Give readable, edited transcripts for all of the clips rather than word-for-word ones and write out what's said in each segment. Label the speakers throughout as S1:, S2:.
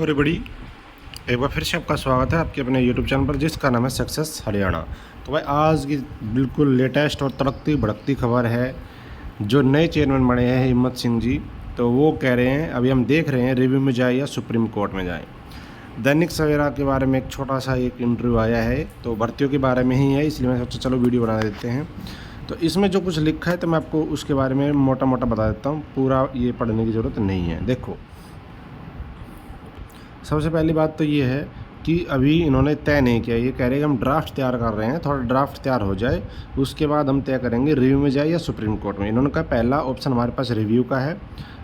S1: Everybody, एक बार फिर से आपका स्वागत है आपके अपने यूट्यूब चैनल पर जिसका नाम है सक्सेस हरियाणा। तो भाई आज की बिल्कुल लेटेस्ट और तड़कती भड़कती खबर है। जो नए चेयरमैन बने हैं हिम्मत सिंह जी, तो वो कह रहे हैं अभी हम देख रहे हैं रिव्यू में जाए या सुप्रीम कोर्ट में जाए। दैनिक सवेरा के बारे में एक छोटा सा एक इंटरव्यू आया है, तो भर्तियों के बारे में ही है, इसलिए मैं सोचा चलो वीडियो बना देते हैं। तो इसमें जो कुछ लिखा है तो मैं आपको उसके बारे में मोटा मोटा बता देता हूँ, पूरा ये पढ़ने की ज़रूरत नहीं है। देखो, सबसे पहली बात तो ये है कि अभी इन्होंने तय नहीं किया। ये कह रहे हैं कि हम ड्राफ्ट तैयार कर रहे हैं, थोड़ा ड्राफ्ट तैयार हो जाए उसके बाद हम तय करेंगे रिव्यू में जाए या सुप्रीम कोर्ट में। इन्होंने कहा पहला ऑप्शन हमारे पास रिव्यू का है,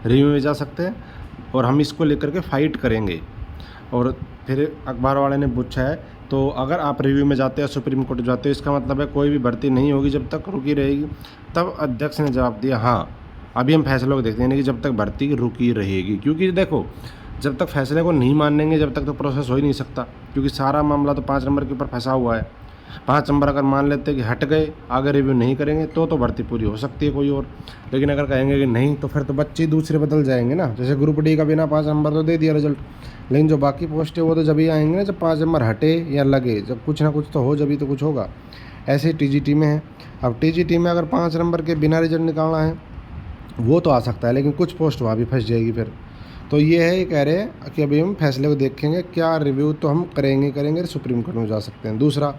S1: रिव्यू में जा सकते हैं और हम इसको लेकर के फाइट करेंगे। और फिर अखबार वाले ने पूछा है तो अगर आप रिव्यू में जाते हैं सुप्रीम कोर्ट जाते हो, इसका मतलब है कोई भी भर्ती नहीं होगी, जब तक रुकी रहेगी। तब अध्यक्ष ने जवाब दिया हाँ, अभी हम फैसलों को देखते हैं, यानी कि जब तक भर्ती रुकी रहेगी। क्योंकि देखो, जब तक फैसले को नहीं मानेंगे जब तक तो प्रोसेस हो ही नहीं सकता, क्योंकि सारा मामला तो 5 नंबर के ऊपर फंसा हुआ है। 5 नंबर अगर मान लेते कि हट गए, आगे रिव्यू नहीं करेंगे तो भर्ती पूरी हो सकती है कोई और। लेकिन अगर कहेंगे कि नहीं तो फिर तो बच्चे दूसरे बदल जाएंगे ना। जैसे ग्रुप डी का बिना 5 नंबर तो दे दिया रिजल्ट, लेकिन जो बाकी पोस्ट है वो तो जब ही आएंगे ना जब 5 नंबर हटे या लगे, जब कुछ ना कुछ तो हो, जब ही तो कुछ होगा। ऐसे टीजीटी में है। अब टीजीटी में अगर 5 नंबर के बिना रिजल्ट निकालना है वो तो आ सकता है, लेकिन कुछ पोस्ट वहाँ भी फंस जाएगी फिर। तो ये है, ये कह रहे हैं कि अभी हम फैसले को देखेंगे, क्या रिव्यू तो हम करेंगे सुप्रीम कोर्ट में जा सकते हैं। दूसरा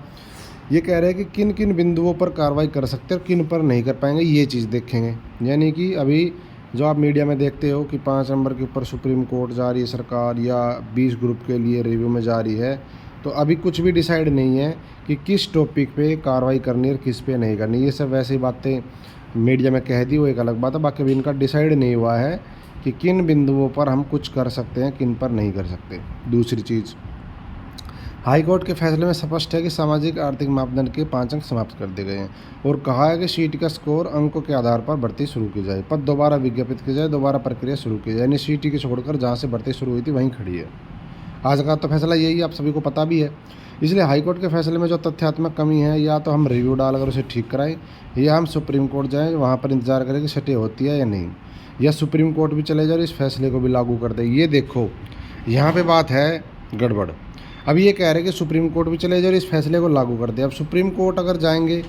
S1: ये कह रहे हैं कि किन किन बिंदुओं पर कार्रवाई कर सकते हैं और किन पर नहीं कर पाएंगे, ये चीज़ देखेंगे। यानी कि अभी जो आप मीडिया में देखते हो कि 5 नंबर के ऊपर सुप्रीम कोर्ट जा रही है सरकार या 20 ग्रुप के लिए रिव्यू में जा रही है, तो अभी कुछ भी डिसाइड नहीं है कि किस टॉपिक पे कार्रवाई करनी है और किस पे नहीं करनी। ये सब वैसी बातें मीडिया में कह दी, वो एक अलग बात है। बाकी अभी इनका डिसाइड नहीं हुआ है कि किन बिंदुओं पर हम कुछ कर सकते हैं, किन पर नहीं कर सकते। दूसरी चीज़, हाई कोर्ट के फैसले में स्पष्ट है कि सामाजिक आर्थिक मापदंड के 5 अंक समाप्त कर दिए गए हैं और कहा है कि सीट का स्कोर अंकों के आधार पर भर्ती शुरू की जाए, पद दोबारा विज्ञापित की जाए, दोबारा प्रक्रिया शुरू की जाए। यानी सीटी की छोड़कर जहाँ से भर्ती शुरू हुई थी वहीं खड़ी है। आज का तो फैसला यही आप सभी को पता भी है। इसलिए हाईकोर्ट के फैसले में जो तथ्यात्मक कमी है, या तो हम रिव्यू डालकर उसे ठीक कराएं या हम सुप्रीम कोर्ट जाएं, वहाँ पर इंतजार करें कि सटे होती है या नहीं, या सुप्रीम कोर्ट भी चले जाए और इस फैसले को भी लागू कर दे। ये देखो, यहाँ पे बात है गड़बड़। अब ये कह रहे हैं कि सुप्रीम कोर्ट भी चले जाए और इस फैसले को लागू कर दे। अब सुप्रीम कोर्ट अगर जाएंगे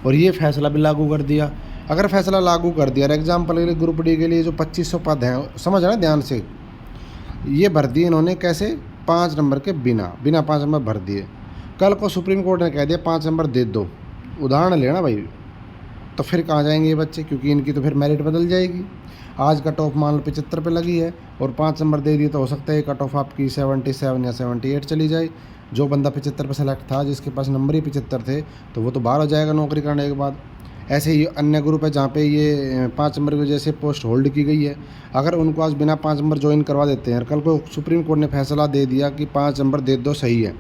S1: और ये फैसला भी लागू कर दिया, अगर फैसला लागू कर दिया, एग्जाम्पल के लिए ग्रुप डी के लिए जो 2500 पद हैं, समझ रहे ध्यान से, ये भर दिए इन्होंने कैसे? 5 नंबर के बिना 5 नंबर भर दिए। कल को सुप्रीम कोर्ट ने कह दिया 5 नंबर दे दो, उदाहरण लेना भाई, तो फिर कहाँ जाएंगे ये बच्चे? क्योंकि इनकी तो फिर मेरिट बदल जाएगी। आज कट ऑफ मान लो 75 पे लगी है और 5 नंबर दे दिए, तो हो सकता है कट ऑफ आपकी 77 या 78 चली जाए। जो बंदा 75 पे सेलेक्ट था, जिसके पास नंबर ही 75 थे, तो वो तो बाहर हो जाएगा नौकरी करने के बाद। ऐसे ही अन्य ग्रुप है जहाँ पे ये 5 नंबर की वजह से पोस्ट होल्ड की गई है, अगर उनको आज बिना 5 नंबर ज्वाइन करवा देते हैं, कल को सुप्रीम कोर्ट ने फैसला दे दिया कि 5 नंबर दे दो, सही है,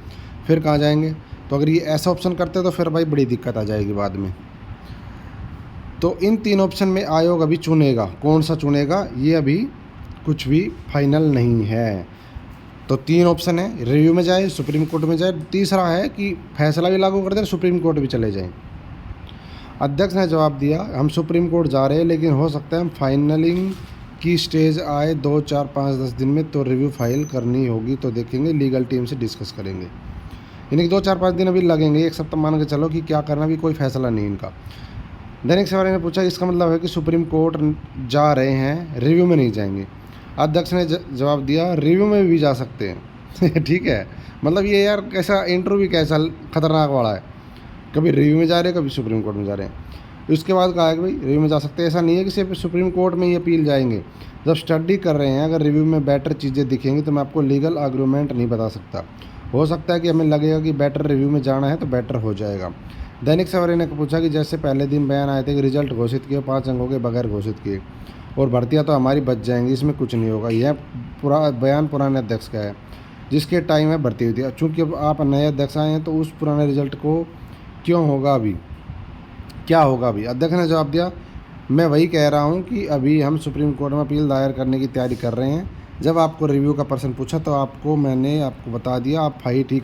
S1: फिर कहाँ जाएंगे? तो अगर ये ऐसा ऑप्शन करते तो फिर भाई बड़ी दिक्कत आ जाएगी बाद में। तो इन 3 ऑप्शन में आयोग अभी चुनेगा, कौन सा चुनेगा ये अभी कुछ भी फाइनल नहीं है। तो 3 ऑप्शन है, रिव्यू में जाए, सुप्रीम कोर्ट में जाए, तीसरा है कि फैसला भी लागू कर दे, सुप्रीम कोर्ट भी चले जाएं। अध्यक्ष ने जवाब दिया हम सुप्रीम कोर्ट जा रहे हैं, लेकिन हो सकता है हम फाइनलिंग की स्टेज आए 2, 4, 5, 10 दिन में, तो रिव्यू फाइल करनी होगी, तो देखेंगे, लीगल टीम से डिस्कस करेंगे। यानी कि 2, 4, 5 दिन अभी लगेंगे, एक सप्ताह मान के चलो कि क्या करना, भी कोई फैसला नहीं इनका। दैनिक सवेरा ने पूछा इसका मतलब है कि सुप्रीम कोर्ट जा रहे हैं, रिव्यू में नहीं जाएंगे? अध्यक्ष ने जवाब दिया रिव्यू में भी जा सकते हैं। ठीक है, मतलब ये यार कैसा इंटरव्यू, कैसा खतरनाक वाला है, कभी रिव्यू में जा रहे हैं, कभी सुप्रीम कोर्ट में जा रहे हैं। उसके बाद कहा है कि भाई रिव्यू में जा सकते हैं, ऐसा नहीं है कि सिर्फ सुप्रीम कोर्ट में ही अपील जाएंगे। जब स्टडी कर रहे हैं, अगर रिव्यू में बेटर चीज़ें दिखेंगी तो मैं आपको लीगल आर्गूमेंट नहीं बता सकता। हो सकता है कि हमें लगेगा कि बेटर रिव्यू में जाना है तो बेटर हो जाएगा। दैनिक सवेरा ने पूछा कि जैसे पहले दिन बयान आए थे कि रिजल्ट घोषित किए 5 अंकों के बगैर घोषित किए और भर्तियाँ तो हमारी बच जाएंगी, इसमें कुछ नहीं होगा। यह पूरा बयान पुराने अध्यक्ष का है जिसके टाइम में भर्ती हुई थी। चूँकि अब आप नए अध्यक्ष आए हैं तो उस पुराने रिजल्ट को क्यों होगा, अभी क्या होगा? अभी अध्यक्ष ने जवाब दिया मैं वही कह रहा हूँ कि अभी हम सुप्रीम कोर्ट में अपील दायर करने की तैयारी कर रहे हैं। जब आपको रिव्यू का पर्सन पूछा तो मैंने आपको बता दिया, आप फाइट ही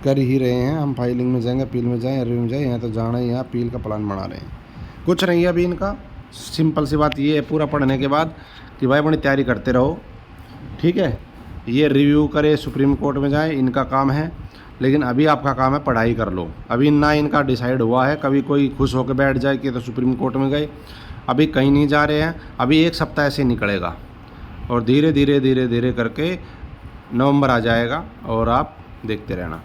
S1: कर ही रहे हैं। हम फाइलिंग में जाएंगे, अपील में जाएँ, रिव्यू में जाएँ, यहाँ तो जाना ही है, अपील का प्लान बना रहे हैं। कुछ नहीं है अभी इनका, सिंपल सी बात ये है पूरा पढ़ने के बाद कि भाई बड़ी तैयारी करते रहो, ठीक है। ये रिव्यू करे, सुप्रीम कोर्ट में जाए, इनका काम है। लेकिन अभी आपका काम है पढ़ाई कर लो। अभी ना इनका डिसाइड हुआ है, कभी कोई खुश होकर बैठ जाए कि तो सुप्रीम कोर्ट में गए, अभी कहीं नहीं जा रहे हैं। अभी 1 सप्ताह ऐसे निकलेगा और धीरे धीरे धीरे धीरे करके नवंबर आ जाएगा और आप देखते रहना।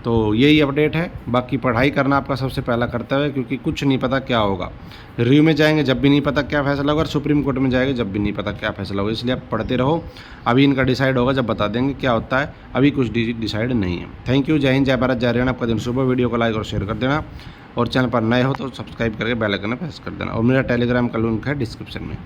S1: तो यही अपडेट है। बाकी पढ़ाई करना आपका सबसे पहला कर्तव्य है, क्योंकि कुछ नहीं पता क्या होगा। रिव्यू में जाएंगे जब भी नहीं पता क्या फ़ैसला होगा, और सुप्रीम कोर्ट में जाएंगे जब भी नहीं पता क्या फ़ैसला होगा। इसलिए आप पढ़ते रहो। अभी इनका डिसाइड होगा जब बता देंगे क्या होता है, अभी कुछ डिसाइड नहीं है। Thank you. जय हिंद, जय भारत, जय हरियाणा। आपका दिन शुभ हो। वीडियो को लाइक और शेयर कर देना, और चैनल पर नए हो तो सब्सक्राइब करके बेल आइकन प्रेस कर देना। और मेरा टेलीग्राम का लिंक है डिस्क्रिप्शन में।